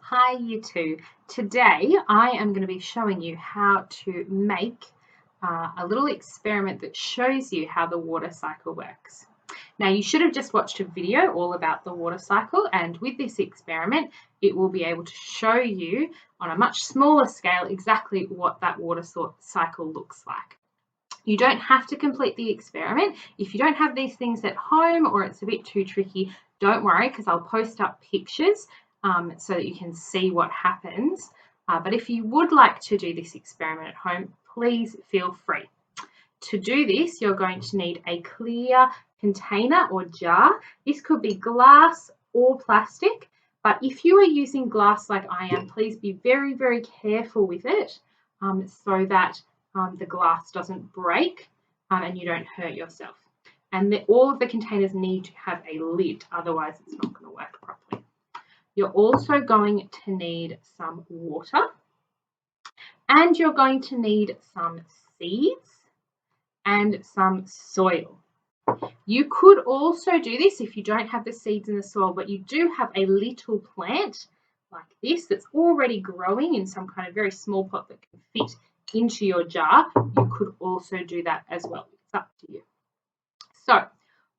Hi Year 2. Today I am going to be showing you how to make a little experiment that shows you how the water cycle works. Now you should have just watched a video all about the water cycle, and with this experiment it will be able to show you on a much smaller scale exactly what that water cycle looks like. You don't have to complete the experiment. If you don't have these things at home or it's a bit too tricky, don't worry, because I'll post up pictures so that you can see what happens. But if you would like to do this experiment at home, please feel free. To do this, you're going to need a clear container or jar. This could be glass or plastic, but if you are using glass like I am, please be very, very careful with it so that the glass doesn't break and you don't hurt yourself. And all of the containers need to have a lid, otherwise it's not going to work properly. You're also going to need some water, and you're going to need some seeds and some soil. You could also do this if you don't have the seeds and the soil, but you do have a little plant like this that's already growing in some kind of very small pot that can fit into your jar. You could also do that as well. It's up to you. So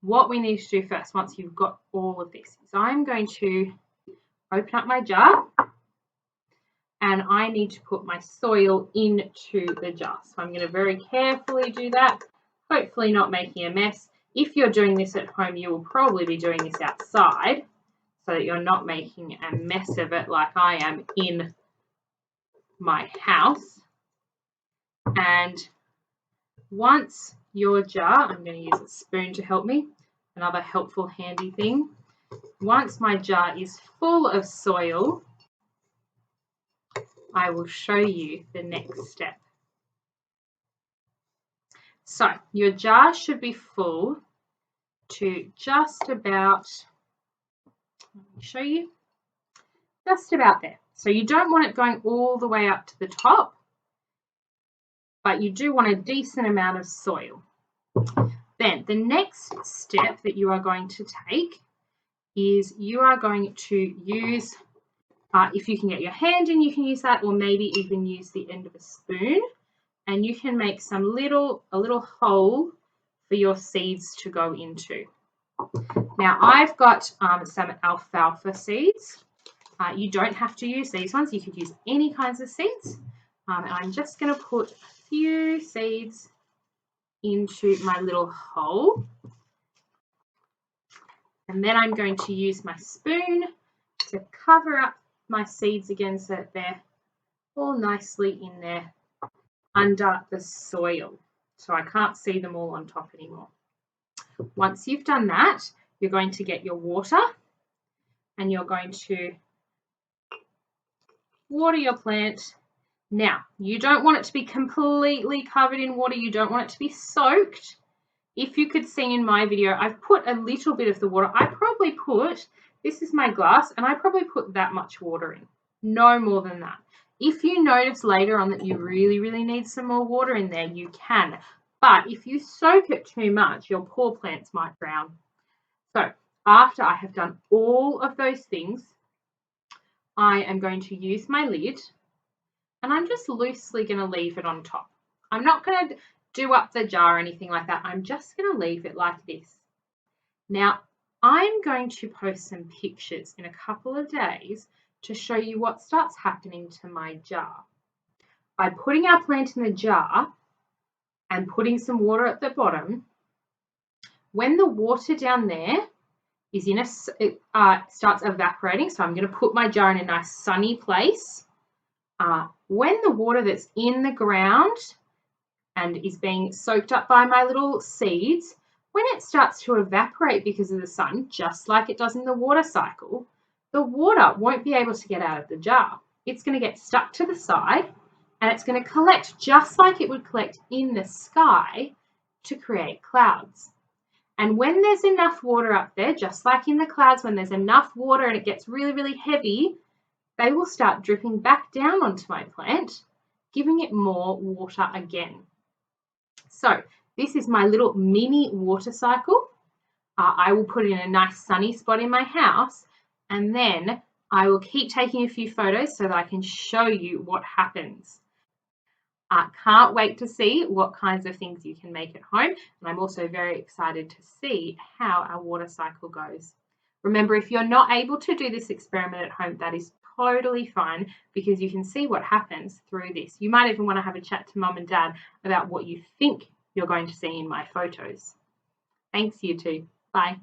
what we need to do first, once you've got all of this, is I'm going to open up my jar and I need to put my soil into the jar. So I'm going to very carefully do that, hopefully not making a mess. If you're doing this at home, you will probably be doing this outside so that you're not making a mess of it like I am in my house. And once your jar, I'm going to use a spoon to help me, another helpful handy thing. Once my jar is full of soil, I will show you the next step. So your jar should be full to just about, let me show you, just about there. So you don't want it going all the way up to the top, but you do want a decent amount of soil. Then the next step that you are going to take is you are going to use, if you can get your hand in, you can use that, or maybe even use the end of a spoon, and you can make a little hole for your seeds to go into. Now I've got some alfalfa seeds. You don't have to use these ones. You could use any kinds of seeds. And I'm just going to put a few seeds into my little hole. And then I'm going to use my spoon to cover up my seeds again so that they're all nicely in there under the soil. So I can't see them all on top anymore. Once you've done that, you're going to get your water and you're going to water your plant. Now, you don't want it to be completely covered in water. You don't want it to be soaked. If you could see in my video, I've put a little bit of the water. I probably put, this is my glass, and I probably put that much water in. No more than that. If you notice later on that you really, really need some more water in there, you can. But if you soak it too much, your poor plants might drown. So after I have done all of those things, I am going to use my lid and I'm just loosely going to leave it on top. I'm not going to do up the jar or anything like that. I'm just going to leave it like this. Now, I'm going to post some pictures in a couple of days to show you what starts happening to my jar. By putting our plant in the jar and putting some water at the bottom, when the water down there is it starts evaporating, so I'm going to put my jar in a nice sunny place. When the water that's in the ground and is being soaked up by my little seeds, when it starts to evaporate because of the sun, just like it does in the water cycle, the water won't be able to get out of the jar. It's going to get stuck to the side and it's going to collect just like it would collect in the sky to create clouds. And when there's enough water up there, just like in the clouds, when there's enough water and it gets really, really heavy, they will start dripping back down onto my plant, giving it more water again. So this is my little mini water cycle. I will put it in a nice sunny spot in my house, and then I will keep taking a few photos so that I can show you what happens. I can't wait to see what kinds of things you can make at home, and I'm also very excited to see how our water cycle goes. Remember, if you're not able to do this experiment at home, that is totally fine, because you can see what happens through this. You might even want to have a chat to mum and dad about what you think you're going to see in my photos. Thanks, you two. Bye.